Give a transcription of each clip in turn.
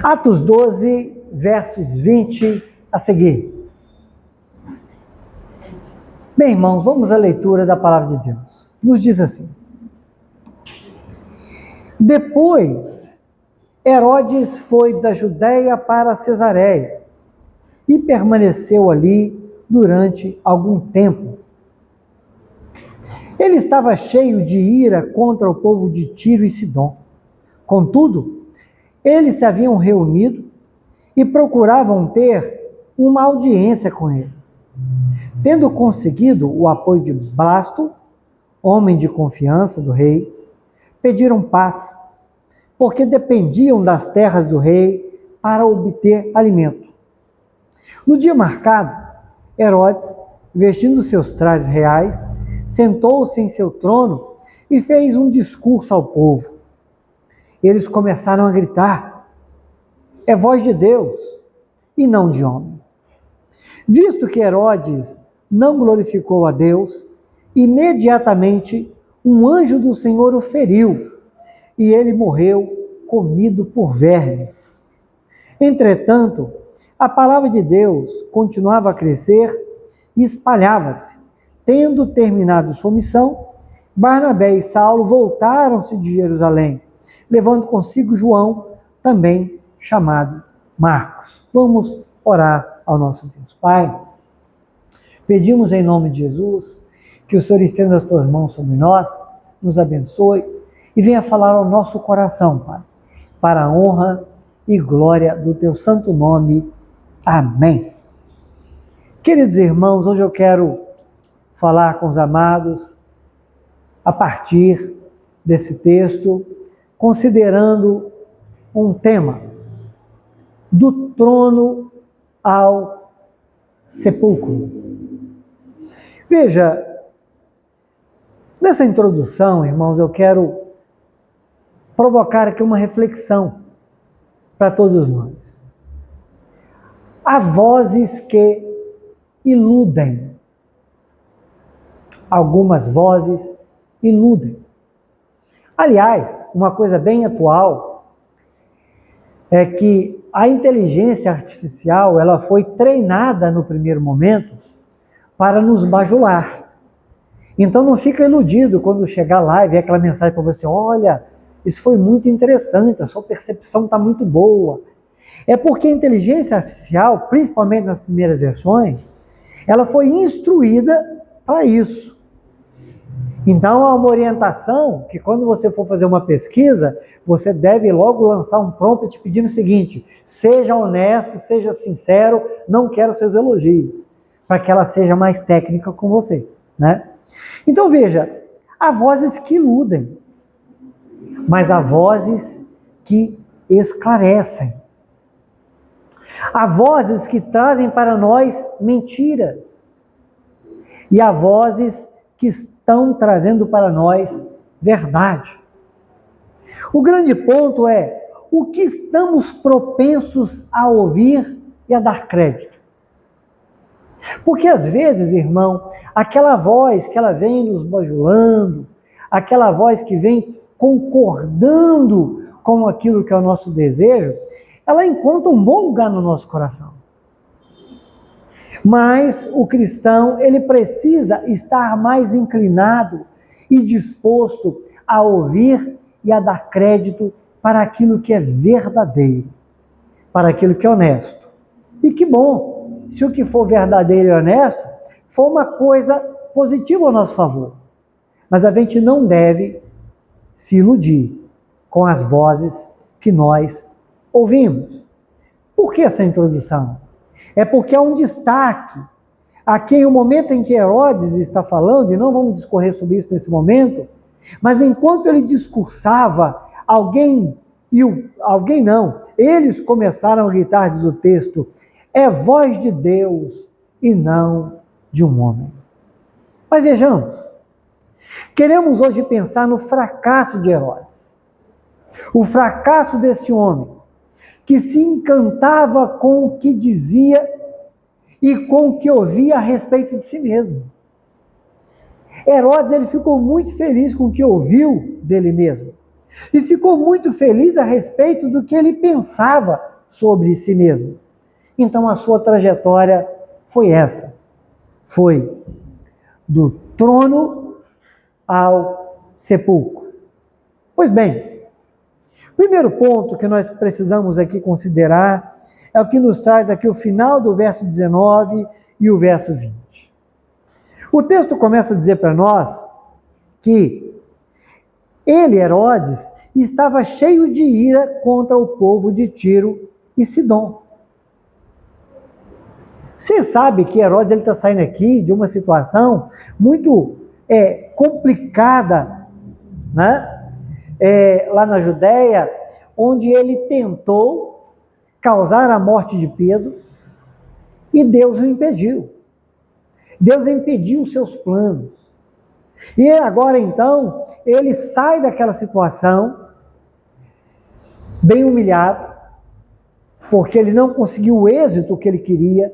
Atos 12, versos 20 a seguir. Bem, irmãos, vamos à leitura da palavra de Deus. Nos diz assim: Depois, Herodes foi da Judéia para Cesareia e permaneceu ali durante algum tempo. Ele estava cheio de ira contra o povo de Tiro e Sidom. Contudo, eles se haviam reunido e procuravam ter uma audiência com ele. Tendo conseguido o apoio de Blasto, homem de confiança do rei, pediram paz, porque dependiam das terras do rei para obter alimento. No dia marcado, Herodes, vestindo seus trajes reais, sentou-se em seu trono e fez um discurso ao povo. Eles começaram a gritar: é voz de Deus e não de homem. Visto que Herodes não glorificou a Deus, imediatamente um anjo do Senhor o feriu e ele morreu comido por vermes. Entretanto, a palavra de Deus continuava a crescer e espalhava-se. Tendo terminado sua missão, Barnabé e Saulo voltaram-se de Jerusalém, levando consigo João, também chamado Marcos. Vamos orar ao nosso Deus. Pai, pedimos em nome de Jesus que o Senhor estenda as tuas mãos sobre nós, nos abençoe e venha falar ao nosso coração, Pai, para a honra e glória do teu santo nome. Amém. Queridos irmãos, hoje eu quero falar com os amados a partir desse texto, considerando um tema: do trono ao sepulcro. Veja, nessa introdução, irmãos, eu quero provocar aqui uma reflexão para todos nós. Há vozes que iludem. Algumas vozes iludem. Aliás, uma coisa bem atual é que a inteligência artificial, ela foi treinada no primeiro momento para nos bajular. Então não fica iludido quando chegar lá e ver aquela mensagem para você: olha, isso foi muito interessante, a sua percepção está muito boa. É porque a inteligência artificial, principalmente nas primeiras versões, ela foi instruída para isso. Então há uma orientação que quando você for fazer uma pesquisa, você deve logo lançar um prompt pedindo o seguinte: seja honesto, seja sincero, não quero seus elogios, para que ela seja mais técnica com você, né? Então veja, há vozes que iludem, mas há vozes que esclarecem. Há vozes que trazem para nós mentiras. E há vozes que estão trazendo para nós verdade. O grande ponto é o que estamos propensos a ouvir e a dar crédito. Porque às vezes, irmão, aquela voz que ela vem nos bajulando, aquela voz que vem concordando com aquilo que é o nosso desejo, ela encontra um bom lugar no nosso coração. Mas o cristão, ele precisa estar mais inclinado e disposto a ouvir e a dar crédito para aquilo que é verdadeiro, para aquilo que é honesto. E que bom, se o que for verdadeiro e honesto for uma coisa positiva ao nosso favor. Mas a gente não deve se iludir com as vozes que nós ouvimos. Por que essa introdução? É porque há um destaque. Aqui, no momento em que Herodes está falando, e não vamos discorrer sobre isso nesse momento, mas enquanto ele discursava, eles começaram a gritar, diz o texto: é voz de Deus e não de um homem. Mas vejamos, queremos hoje pensar no fracasso de Herodes. O fracasso desse homem, que se encantava com o que dizia e com o que ouvia a respeito de si mesmo. Herodes, ele ficou muito feliz com o que ouviu dele mesmo. e ficou muito feliz a respeito do que ele pensava sobre si mesmo. Então a sua trajetória foi essa. Foi do trono ao sepulcro. Pois bem, o primeiro ponto que nós precisamos aqui considerar é o que nos traz aqui o final do verso 19 e o verso 20. O texto começa a dizer para nós que ele, Herodes, estava cheio de ira contra o povo de Tiro e Sidom. Você sabe que Herodes está saindo aqui de uma situação muito complicada, né? Lá na Judéia, onde ele tentou causar a morte de Pedro e Deus o impediu. Deus impediu os seus planos. E agora então, ele sai daquela situação bem humilhado, porque ele não conseguiu o êxito que ele queria.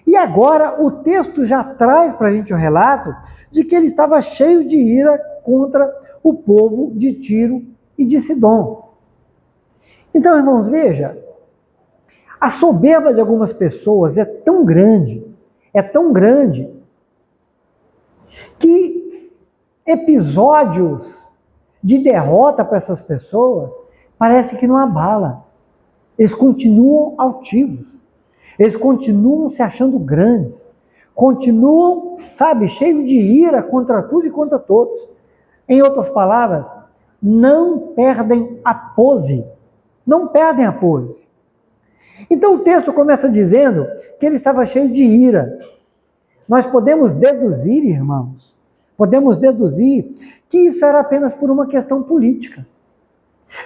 E agora o texto já traz para a gente o relato de que ele estava cheio de ira contra o povo de Tiro e de Sidom. Então, irmãos, veja, a soberba de algumas pessoas é tão grande, que episódios de derrota para essas pessoas parece que não abala. Eles continuam altivos. Eles continuam se achando grandes. Continuam, cheios de ira contra tudo e contra todos. Em outras palavras, não perdem a pose. Não perdem a pose. Então o texto começa dizendo que ele estava cheio de ira. Nós podemos deduzir, irmãos, que isso era apenas por uma questão política.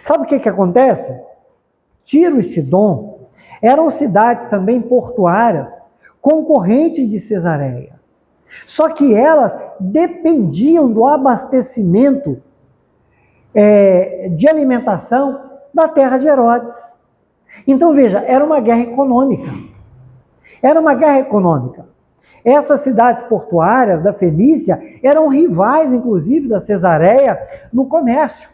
Sabe o que acontece? Tiro e Sidom eram cidades também portuárias, concorrentes de Cesareia. Só que elas dependiam do abastecimento de alimentação da terra de Herodes. Então veja, era uma guerra econômica. Essas cidades portuárias da Fenícia eram rivais, inclusive, da Cesareia no comércio,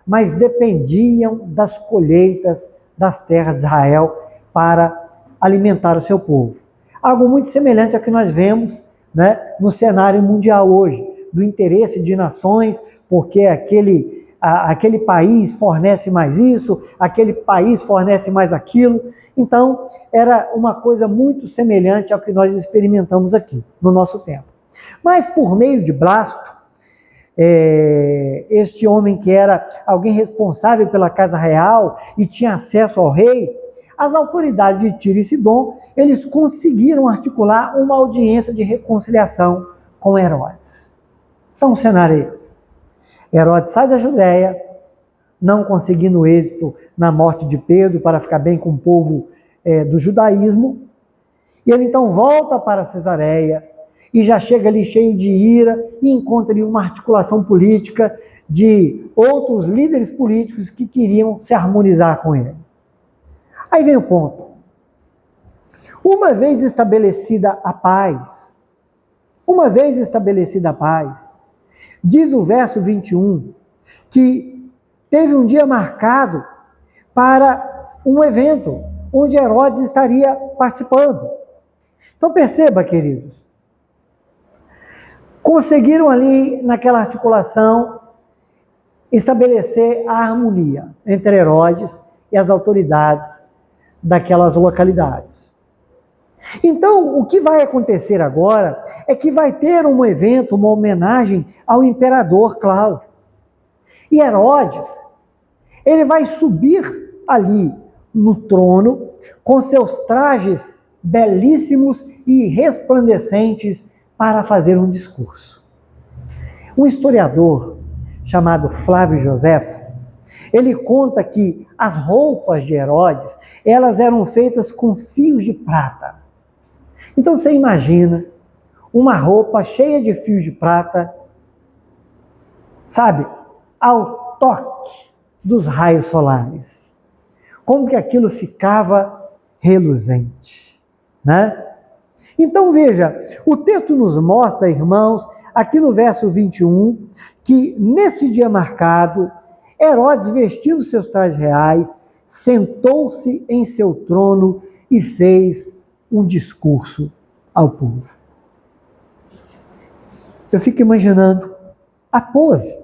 mas dependiam das colheitas das terras de Israel para alimentar o seu povo. Algo muito semelhante ao que nós vemos, né, no cenário mundial hoje, do interesse de nações, porque aquele país fornece mais isso, aquele país fornece mais aquilo. Então, era uma coisa muito semelhante ao que nós experimentamos aqui, no nosso tempo. Mas, por meio de Blasto, este homem que era alguém responsável pela casa real e tinha acesso ao rei, as autoridades de Tiro e Sidom, eles conseguiram articular uma audiência de reconciliação com Herodes. Então, o cenário é esse. Herodes sai da Judéia, não conseguindo êxito na morte de Pedro para ficar bem com o povo do judaísmo, e ele então volta para Cesareia e já chega ali cheio de ira e encontra ali uma articulação política de outros líderes políticos que queriam se harmonizar com ele. Aí vem o ponto. Uma vez estabelecida a paz, diz o verso 21, que teve um dia marcado para um evento onde Herodes estaria participando. Então perceba, queridos, conseguiram ali naquela articulação estabelecer a harmonia entre Herodes e as autoridades daquelas localidades. Então, o que vai acontecer agora é que vai ter um evento, uma homenagem ao imperador Cláudio. E Herodes, ele vai subir ali no trono com seus trajes belíssimos e resplandecentes para fazer um discurso. Um historiador chamado Flávio Joséfo, ele conta que as roupas de Herodes, elas eram feitas com fios de prata. Então você imagina uma roupa cheia de fios de prata, ao toque dos raios solares. Como que aquilo ficava reluzente, né? Então veja, o texto nos mostra, irmãos, aqui no verso 21, que nesse dia marcado, Herodes, vestindo seus trajes reais, sentou-se em seu trono e fez um discurso ao povo. Eu fico imaginando a pose.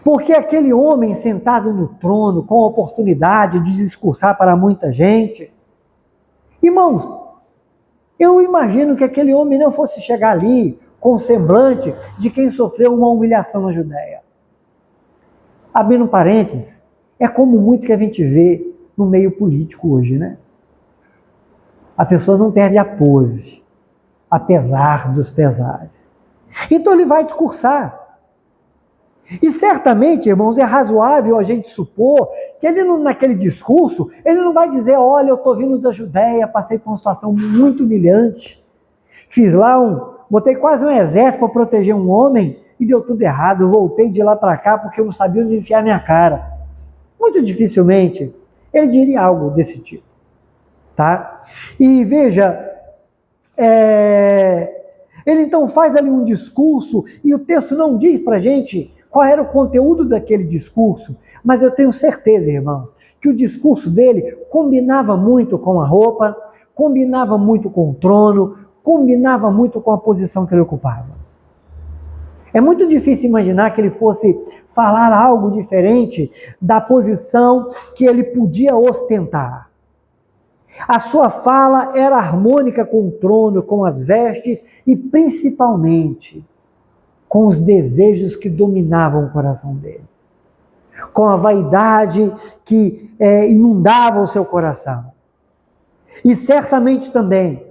Porque aquele homem sentado no trono, com a oportunidade de discursar para muita gente, irmãos, eu imagino que aquele homem não fosse chegar ali com o semblante de quem sofreu uma humilhação na Judéia. Abrindo parênteses, é como muito que a gente vê no meio político hoje, né? A pessoa não perde a pose, apesar dos pesares. Então ele vai discursar. E certamente, irmãos, é razoável a gente supor que ele, naquele discurso, ele não vai dizer, olha, eu estou vindo da Judéia, passei por uma situação muito humilhante, fiz lá botei quase um exército para proteger um homem e deu tudo errado, eu voltei de lá para cá porque eu não sabia onde enfiar minha cara. Muito dificilmente ele diria algo desse tipo, tá? E veja, ele então faz ali um discurso e o texto não diz para a gente qual era o conteúdo daquele discurso, mas eu tenho certeza, irmãos, que o discurso dele combinava muito com a roupa, combinava muito com o trono, combinava muito com a posição que ele ocupava. É muito difícil imaginar que ele fosse falar algo diferente da posição que ele podia ostentar. A sua fala era harmônica com o trono, com as vestes e principalmente com os desejos que dominavam o coração dele, com a vaidade que inundava o seu coração. E certamente também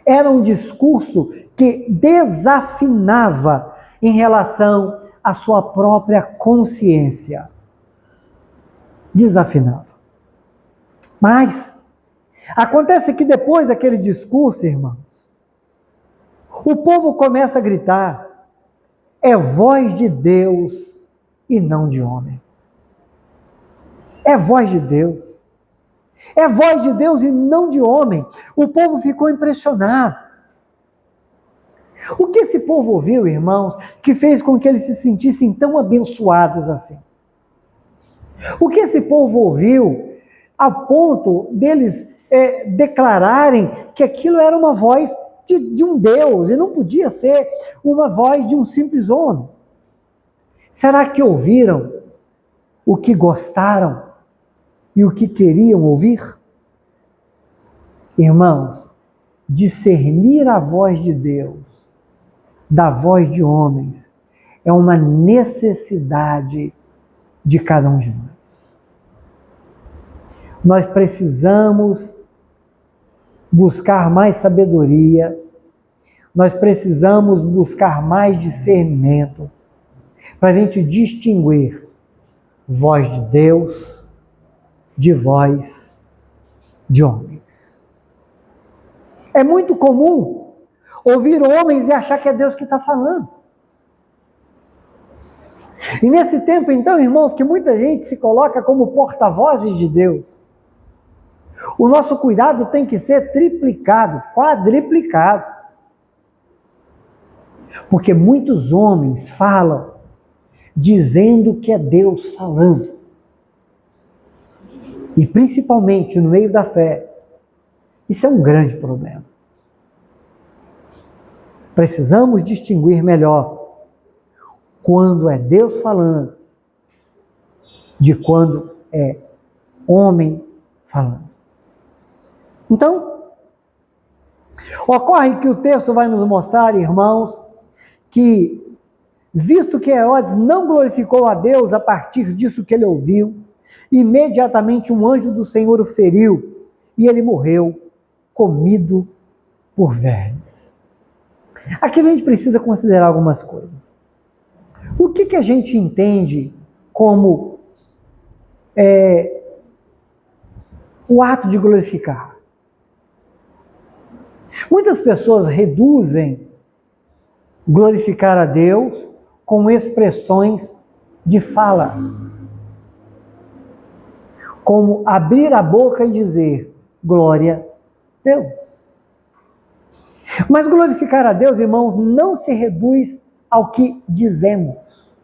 era um discurso que desafinava em relação à sua própria consciência. Desafinava. Mas acontece que depois daquele discurso, irmãos, o povo começa a gritar, é voz de Deus e não de homem. É voz de Deus. É voz de Deus e não de homem. O povo ficou impressionado. O que esse povo ouviu, irmãos, que fez com que eles se sentissem tão abençoados assim? O que esse povo ouviu a ponto deles declararem que aquilo era uma voz de um Deus, e não podia ser uma voz de um simples homem. Será que ouviram o que gostaram e o que queriam ouvir? Irmãos, discernir a voz de Deus da voz de homens é uma necessidade de cada um de nós. Nós precisamos buscar mais sabedoria, nós precisamos buscar mais discernimento para a gente distinguir voz de Deus de voz de homens. É muito comum ouvir homens e achar que é Deus que está falando. E nesse tempo, então, irmãos, que muita gente se coloca como porta-vozes de Deus, o nosso cuidado tem que ser triplicado, quadriplicado. Porque muitos homens falam dizendo que é Deus falando. E principalmente no meio da fé, isso é um grande problema. Precisamos distinguir melhor quando é Deus falando de quando é homem falando. Então, ocorre que o texto vai nos mostrar, irmãos, que, visto que Herodes não glorificou a Deus a partir disso que ele ouviu, imediatamente um anjo do Senhor o feriu e ele morreu, comido por vermes. Aqui a gente precisa considerar algumas coisas. O que a gente entende como o ato de glorificar? Muitas pessoas reduzem glorificar a Deus com expressões de fala, como abrir a boca e dizer glória a Deus. Mas glorificar a Deus, irmãos, não se reduz ao que dizemos.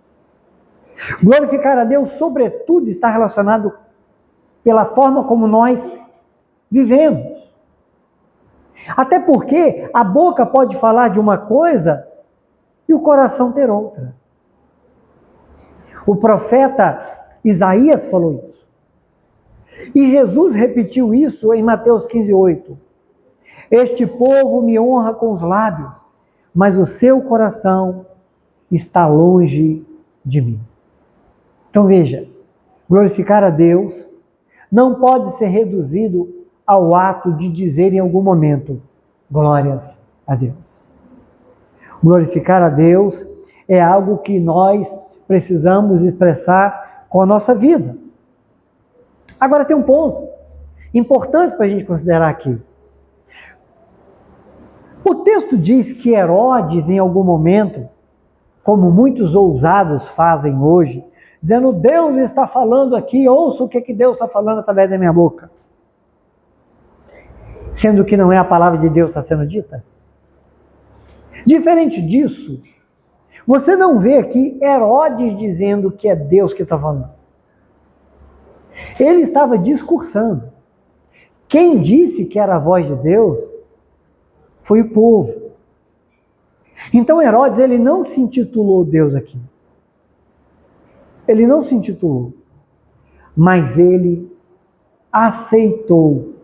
Glorificar a Deus, sobretudo, está relacionado pela forma como nós vivemos. Até porque a boca pode falar de uma coisa e o coração ter outra. O profeta Isaías falou isso. E Jesus repetiu isso em Mateus 15:8. Este povo me honra com os lábios, mas o seu coração está longe de mim. Então veja, glorificar a Deus não pode ser reduzido ao ato de dizer em algum momento, glórias a Deus. Glorificar a Deus é algo que nós precisamos expressar com a nossa vida. Agora tem um ponto importante para a gente considerar aqui. O texto diz que Herodes, em algum momento, como muitos ousados fazem hoje, dizendo, Deus está falando aqui, ouça o que Deus está falando através da minha boca. Sendo que não é a palavra de Deus que está sendo dita. Diferente disso, você não vê aqui Herodes dizendo que é Deus que está falando. Ele estava discursando. Quem disse que era a voz de Deus foi o povo. Então Herodes, ele não se intitulou Deus aqui. Ele não se intitulou. Mas ele aceitou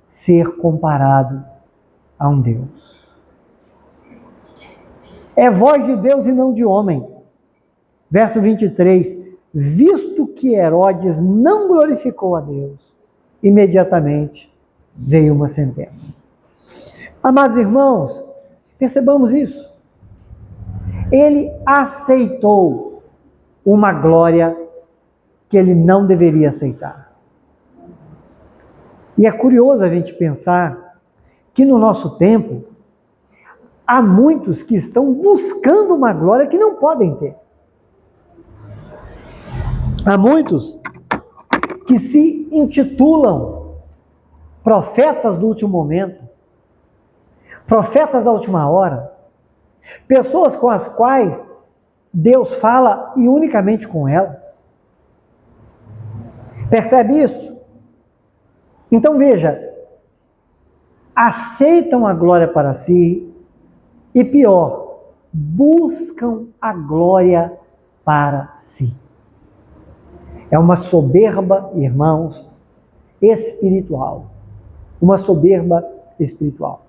ser comparado a um Deus. É voz de Deus e não de homem. Verso 23. Visto que Herodes não glorificou a Deus, imediatamente veio uma sentença. Amados irmãos, percebamos isso. Ele aceitou uma glória que ele não deveria aceitar. E é curioso a gente pensar que no nosso tempo há muitos que estão buscando uma glória que não podem ter. Há muitos que se intitulam profetas do último momento, profetas da última hora, pessoas com as quais Deus fala e unicamente com elas. Percebe isso? Então veja, aceitam a glória para si e pior, buscam a glória para si. É uma soberba, irmãos, espiritual. Uma soberba espiritual.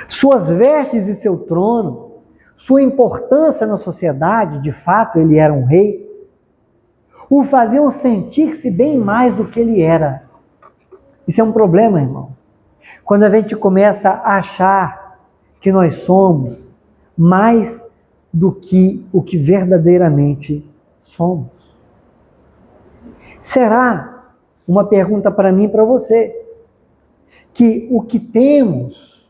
Suas vestes e seu trono, sua importância na sociedade, de fato ele era um rei, o faziam sentir-se bem mais do que ele era. Isso é um problema, irmãos. Quando a gente começa a achar que nós somos mais do que o que verdadeiramente somos. Será, uma pergunta para mim e para você, que o que temos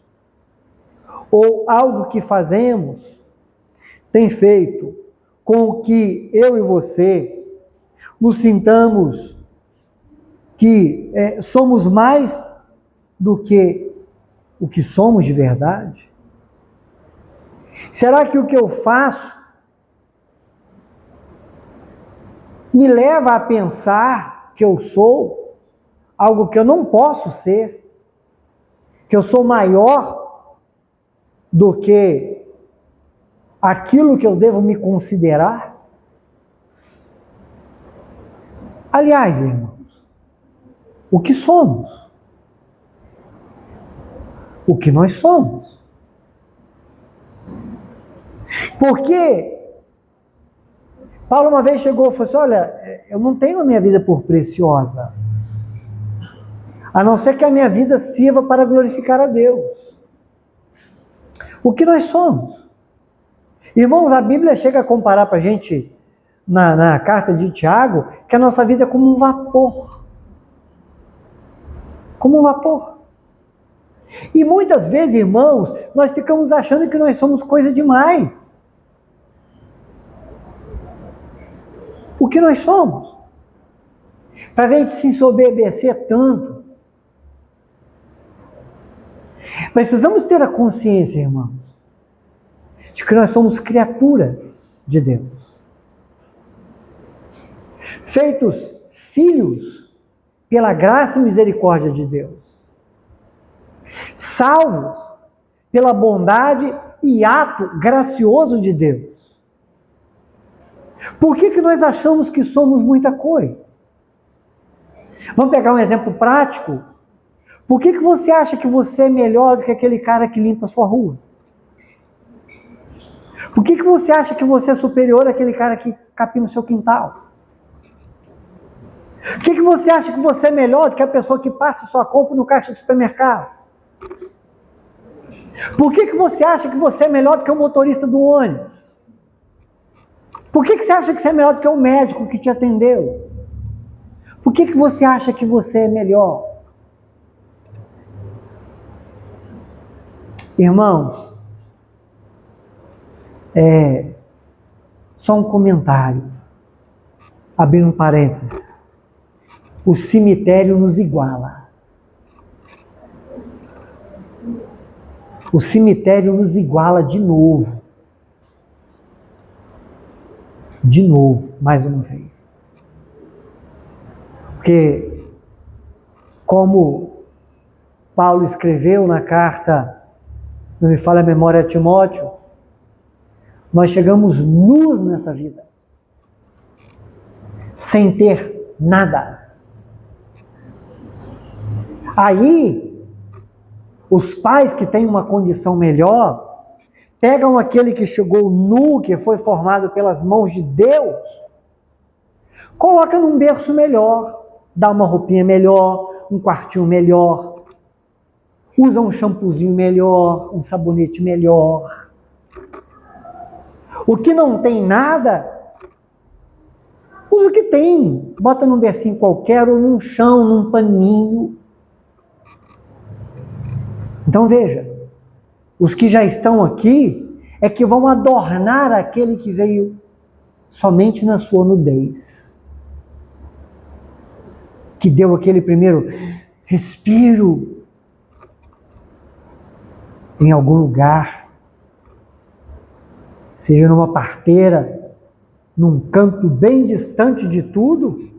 ou algo que fazemos tem feito com que eu e você nos sintamos que somos mais do que o que somos de verdade? Será que o que eu faço me leva a pensar que eu sou algo que eu não posso ser, que eu sou maior do que aquilo que eu devo me considerar? Aliás, irmãos, o que somos? O que nós somos? Porque Paulo uma vez chegou e falou assim, olha, eu não tenho a minha vida por preciosa, a não ser que a minha vida sirva para glorificar a Deus. O que nós somos? Irmãos, a Bíblia chega a comparar para a gente, na carta de Tiago, que a nossa vida é como um vapor. Como um vapor. E muitas vezes, irmãos, nós ficamos achando que nós somos coisa demais. O que nós somos? Para a gente se ensoberbecer tanto. Precisamos ter a consciência, irmãos, de que nós somos criaturas de Deus. feitos filhos pela graça e misericórdia de Deus, salvos pela bondade e ato gracioso de Deus. Por que nós achamos que somos muita coisa? Vamos pegar um exemplo prático. Por que você acha que você é melhor do que aquele cara que limpa a sua rua? Por que você acha que você é superior àquele cara que capina o seu quintal? Por que você acha que você é melhor do que a pessoa que passa sua compra no caixa do supermercado? Por que você acha que você é melhor do que o motorista do ônibus? Por que você acha que você é melhor do que o médico que te atendeu? Por que você acha que você é melhor? Irmãos, só um comentário, abrindo um parênteses. O cemitério nos iguala. O cemitério nos iguala de novo. De novo, mais uma vez. Porque, como Paulo escreveu na carta, não me falha a memória, a Timóteo, nós chegamos nus nessa vida, sem ter nada. Aí, os pais que têm uma condição melhor, pegam aquele que chegou nu, que foi formado pelas mãos de Deus, coloca num berço melhor, dá uma roupinha melhor, um quartinho melhor, usa um shampoozinho melhor, um sabonete melhor. O que não tem nada, usa o que tem, bota num bercinho qualquer, ou num chão, num paninho. Então veja, os que já estão aqui é que vão adornar aquele que veio somente na sua nudez, que deu aquele primeiro respiro em algum lugar, seja numa parteira, num canto bem distante de tudo,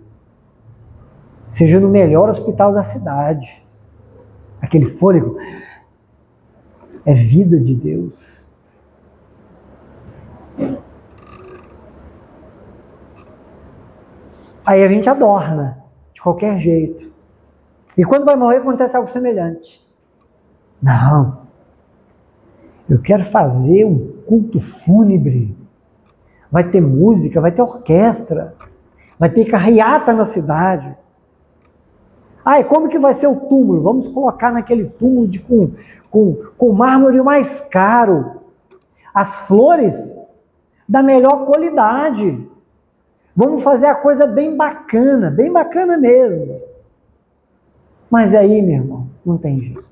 seja no melhor hospital da cidade. Aquele fôlego é vida de Deus. Aí a gente adorna, de qualquer jeito. E quando vai morrer, acontece algo semelhante. Não. Eu quero fazer um culto fúnebre. Vai ter música, vai ter orquestra, vai ter carreata na cidade. E como que vai ser o túmulo? Vamos colocar naquele túmulo com mármore mais caro. As flores da melhor qualidade. Vamos fazer a coisa bem bacana mesmo. Mas aí, meu irmão, não tem jeito.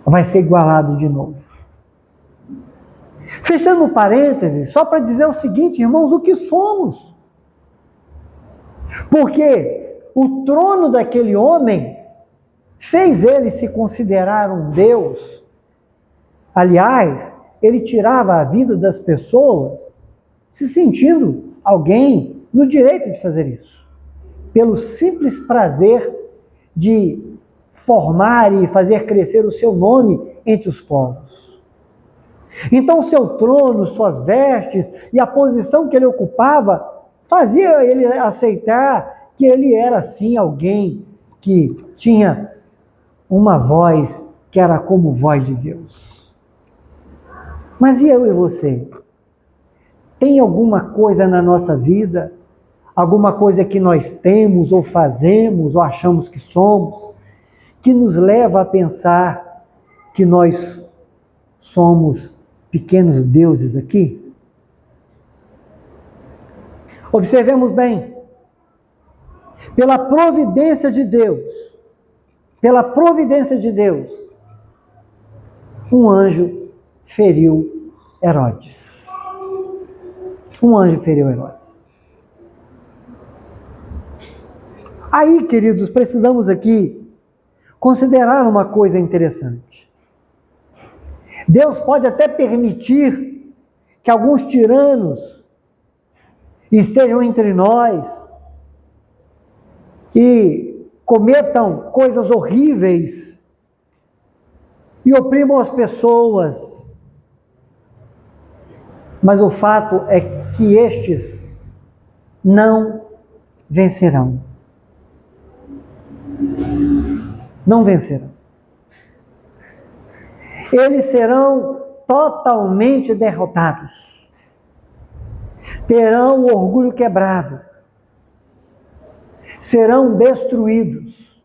Vai ser igualado de novo. Fechando o parênteses, só para dizer o seguinte, irmãos, o que somos? Porque o trono daquele homem fez ele se considerar um Deus. Aliás, ele tirava a vida das pessoas se sentindo alguém no direito de fazer isso, pelo simples prazer de formar e fazer crescer o seu nome entre os povos. Então, seu trono, suas vestes e a posição que ele ocupava fazia ele aceitar que ele era, sim, alguém que tinha uma voz que era como voz de Deus. Mas e eu e você? Tem alguma coisa na nossa vida, alguma coisa que nós temos, ou fazemos, ou achamos que somos, que nos leva a pensar que nós somos pequenos deuses aqui? Observemos bem. Pela providência de Deus, um anjo feriu Herodes. Aí, queridos, precisamos aqui considerar uma coisa interessante. Deus pode até permitir que alguns tiranos estejam entre nós e cometam coisas horríveis e oprimam as pessoas. Mas o fato é que estes não vencerão. Não vencerão. Eles serão totalmente derrotados. Terão o orgulho quebrado. Serão destruídos.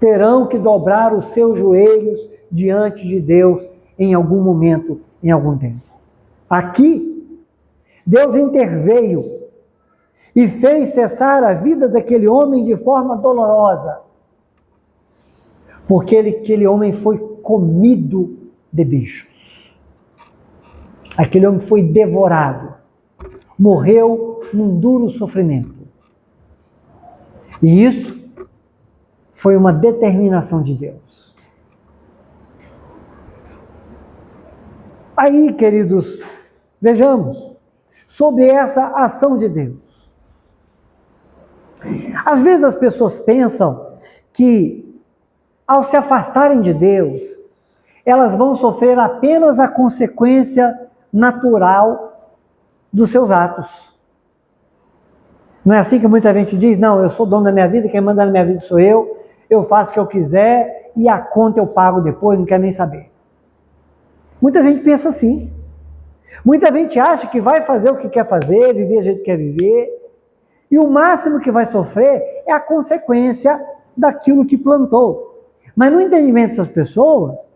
Terão que dobrar os seus joelhos diante de Deus em algum momento, em algum tempo. Aqui, Deus interveio e fez cessar a vida daquele homem de forma dolorosa, porque aquele homem foi comido de bichos. Aquele homem foi devorado, morreu num duro sofrimento. E isso foi uma determinação de Deus. Aí, queridos, vejamos sobre essa ação de Deus. Às vezes as pessoas pensam que, ao se afastarem de Deus, elas vão sofrer apenas a consequência natural dos seus atos. Não é assim que muita gente diz? Não, eu sou dono da minha vida, quem manda na minha vida sou eu faço o que eu quiser e a conta eu pago depois, não quero nem saber. Muita gente pensa assim. Muita gente acha que vai fazer o que quer fazer, viver do jeito que quer viver, e o máximo que vai sofrer é a consequência daquilo que plantou. Mas no entendimento dessas pessoas,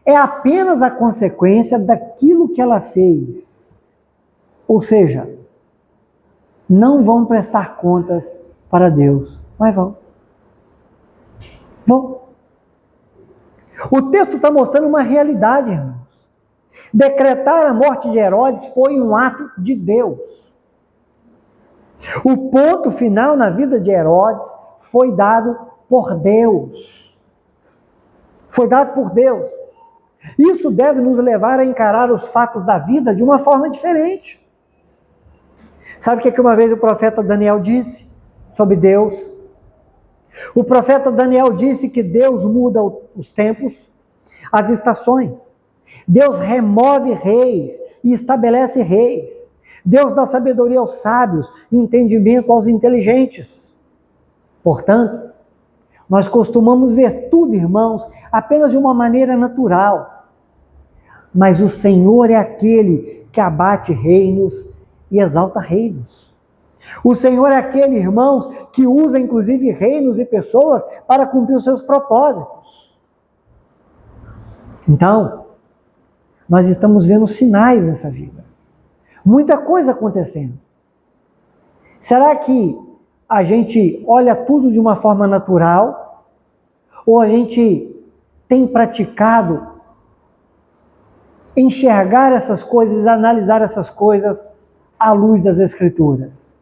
é apenas a consequência daquilo que ela fez. Ou seja, não vão prestar contas para Deus, mas vão. Vão. O texto está mostrando uma realidade, irmãos. Decretar a morte de Herodes foi um ato de Deus. O ponto final na vida de Herodes foi dado por Deus. Foi dado por Deus. Isso deve nos levar a encarar os fatos da vida de uma forma diferente. Sabe o que uma vez o profeta Daniel disse sobre Deus? O profeta Daniel disse que Deus muda os tempos, as estações. Deus remove reis e estabelece reis. Deus dá sabedoria aos sábios e entendimento aos inteligentes. Portanto, nós costumamos ver tudo, irmãos, apenas de uma maneira natural. Mas o Senhor é aquele que abate reinos e exalta reinos. O Senhor é aquele, irmãos, que usa inclusive reinos e pessoas para cumprir os seus propósitos. Então, nós estamos vendo sinais nessa vida. Muita coisa acontecendo. Será que a gente olha tudo de uma forma natural? Ou a gente tem praticado enxergar essas coisas, analisar essas coisas à luz das Escrituras?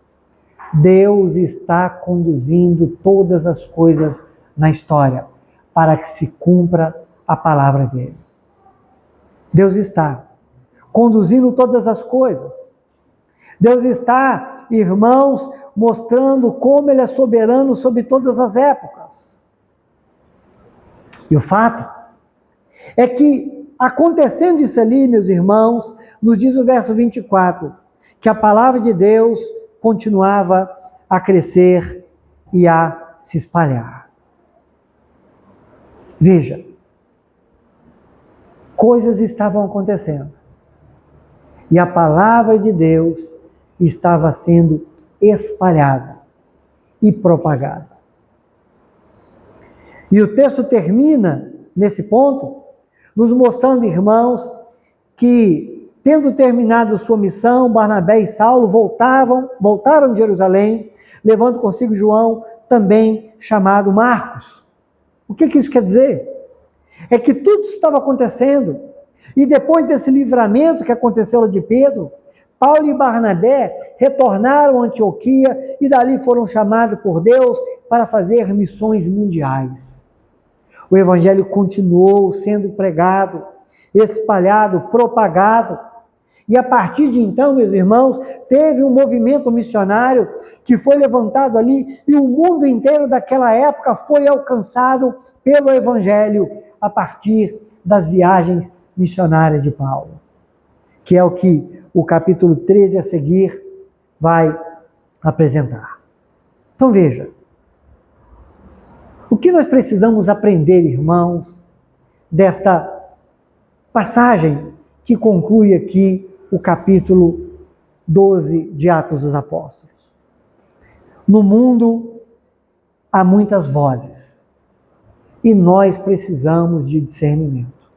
Deus está conduzindo todas as coisas na história para que se cumpra a palavra dele. Deus está conduzindo todas as coisas. Deus está, irmãos, mostrando como Ele é soberano sobre todas as épocas. E o fato é que, acontecendo isso ali, meus irmãos, nos diz o verso 24, que a palavra de Deus continuava a crescer e a se espalhar. Veja, coisas estavam acontecendo. E a palavra de Deus estava sendo espalhada e propagada. E o texto termina, nesse ponto, nos mostrando, irmãos, que, tendo terminado sua missão, Barnabé e Saulo voltaram de Jerusalém, levando consigo João, também chamado Marcos. O que isso quer dizer? É que tudo estava acontecendo. E depois desse livramento que aconteceu lá de Pedro, Paulo e Barnabé retornaram a Antioquia e dali foram chamados por Deus para fazer missões mundiais. O evangelho continuou sendo pregado, espalhado, propagado. E a partir de então, meus irmãos, teve um movimento missionário que foi levantado ali e o mundo inteiro daquela época foi alcançado pelo Evangelho a partir das viagens missionárias de Paulo, que é o que o capítulo 13 a seguir vai apresentar. Então veja, o que nós precisamos aprender, irmãos, desta passagem que conclui aqui o capítulo 12 de Atos dos Apóstolos. No mundo há muitas vozes e nós precisamos de discernimento.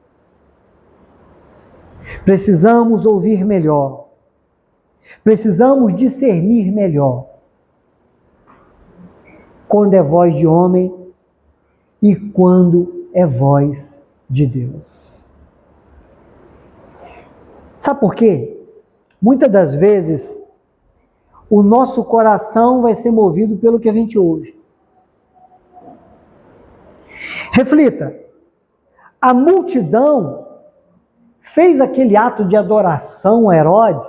Precisamos ouvir melhor. Precisamos discernir melhor quando é voz de homem e quando é voz de Deus. Sabe por quê? Muitas das vezes, o nosso coração vai ser movido pelo que a gente ouve. Reflita, a multidão fez aquele ato de adoração a Herodes,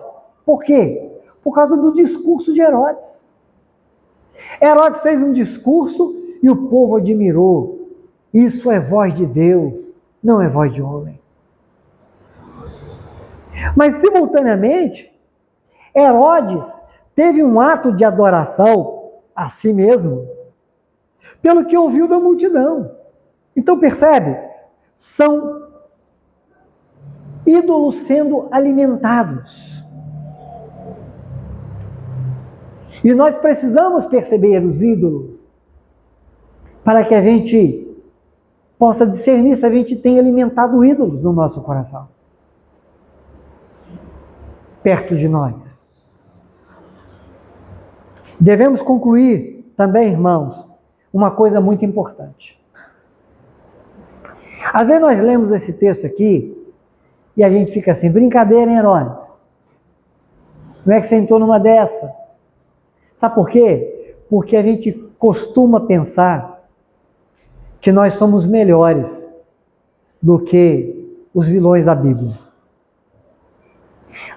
por quê? Por causa do discurso de Herodes. Herodes fez um discurso e o povo admirou. Isso é voz de Deus, não é voz de homem. Mas, simultaneamente, Herodes teve um ato de adoração a si mesmo, pelo que ouviu da multidão. Então, percebe? São ídolos sendo alimentados. E nós precisamos perceber os ídolos para que a gente possa discernir se a gente tem alimentado ídolos no nosso coração, perto de nós. Devemos concluir também, irmãos, uma coisa muito importante. Às vezes nós lemos esse texto aqui e a gente fica assim, brincadeira, hein, Herodes? Como é que você entrou numa dessa? Sabe por quê? Porque a gente costuma pensar que nós somos melhores do que os vilões da Bíblia.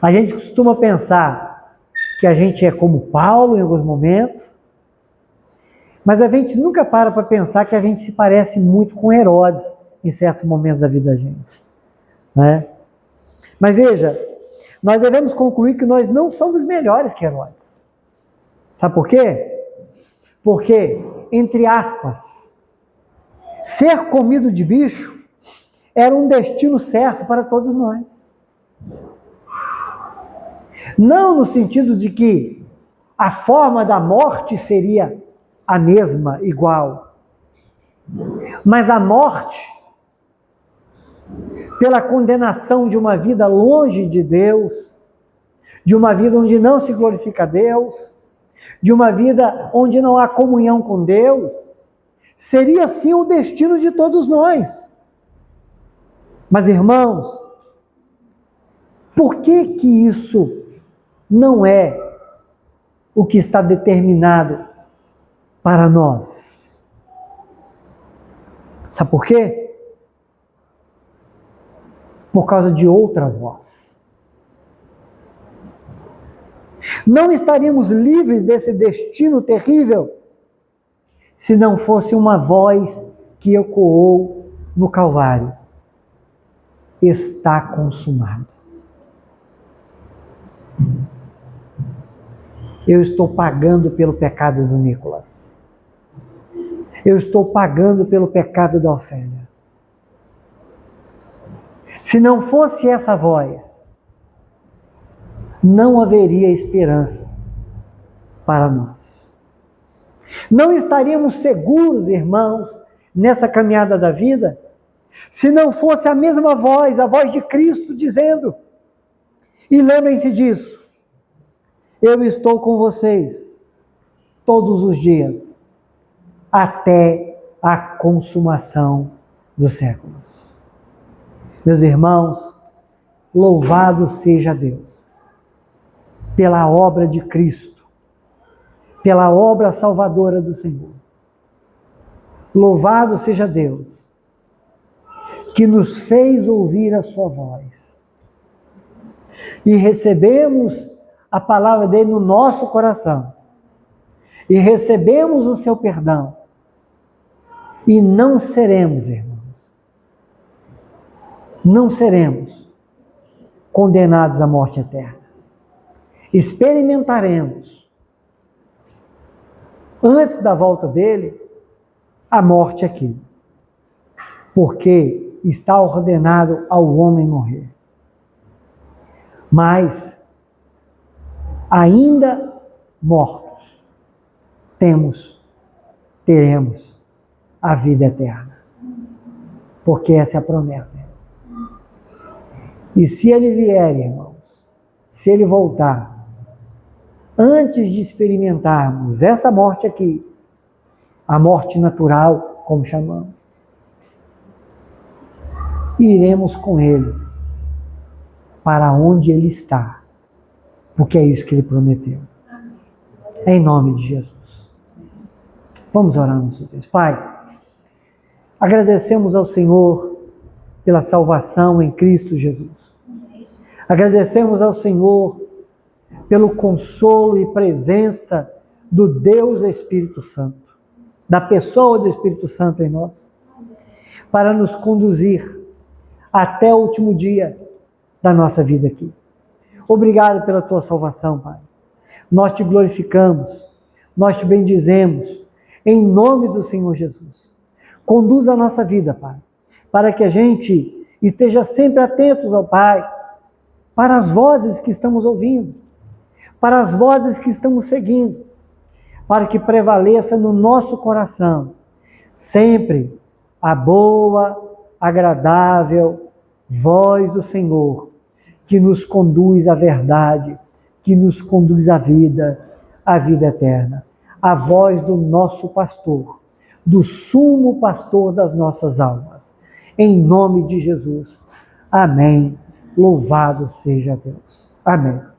A gente costuma pensar que a gente é como Paulo em alguns momentos, mas a gente nunca para pensar que a gente se parece muito com Herodes em certos momentos da vida da gente, né? Mas veja, nós devemos concluir que nós não somos melhores que Herodes. Sabe por quê? Porque, entre aspas, ser comido de bicho era um destino certo para todos nós. Não no sentido de que a forma da morte seria a mesma, igual. Mas a morte, pela condenação de uma vida longe de Deus, de uma vida onde não se glorifica a Deus, de uma vida onde não há comunhão com Deus, seria sim o destino de todos nós. Mas, irmãos, por que que isso não é o que está determinado para nós? Sabe por quê? Por causa de outra voz. Não estaríamos livres desse destino terrível se não fosse uma voz que ecoou no Calvário. Está consumado. Eu estou pagando pelo pecado do Nicolas. Eu estou pagando pelo pecado da Ofélia. Se não fosse essa voz, não haveria esperança para nós. Não estaríamos seguros, irmãos, nessa caminhada da vida, se não fosse a mesma voz, a voz de Cristo dizendo, e lembrem-se disso, eu estou com vocês todos os dias, até a consumação dos séculos. Meus irmãos, louvado seja Deus pela obra de Cristo, pela obra salvadora do Senhor. Louvado seja Deus, que nos fez ouvir a sua voz, e recebemos a palavra dele no nosso coração, e recebemos o seu perdão, e não seremos, irmãos, não seremos condenados à morte eterna. Experimentaremos, antes da volta dele, a morte aqui, porque está ordenado ao homem morrer. Mas, ainda mortos, teremos a vida eterna, porque essa é a promessa. E se ele vier, irmãos, se ele voltar, antes de experimentarmos essa morte aqui, a morte natural, como chamamos, iremos com ele para onde ele está, porque é isso que ele prometeu. Em nome de Jesus. Vamos orar, nosso Deus. Pai, agradecemos ao Senhor pela salvação em Cristo Jesus. Agradecemos ao Senhor pelo consolo e presença do Deus Espírito Santo, da pessoa do Espírito Santo em nós, para nos conduzir até o último dia da nossa vida aqui. Obrigado pela tua salvação, Pai. Nós te glorificamos, nós te bendizemos, em nome do Senhor Jesus. Conduz a nossa vida, Pai, para que a gente esteja sempre atentos ao Pai, para as vozes que estamos ouvindo, para as vozes que estamos seguindo, para que prevaleça no nosso coração sempre a boa, agradável voz do Senhor, que nos conduz à verdade, que nos conduz à vida eterna. A voz do nosso pastor, do sumo pastor das nossas almas. Em nome de Jesus. Amém. Louvado seja Deus. Amém.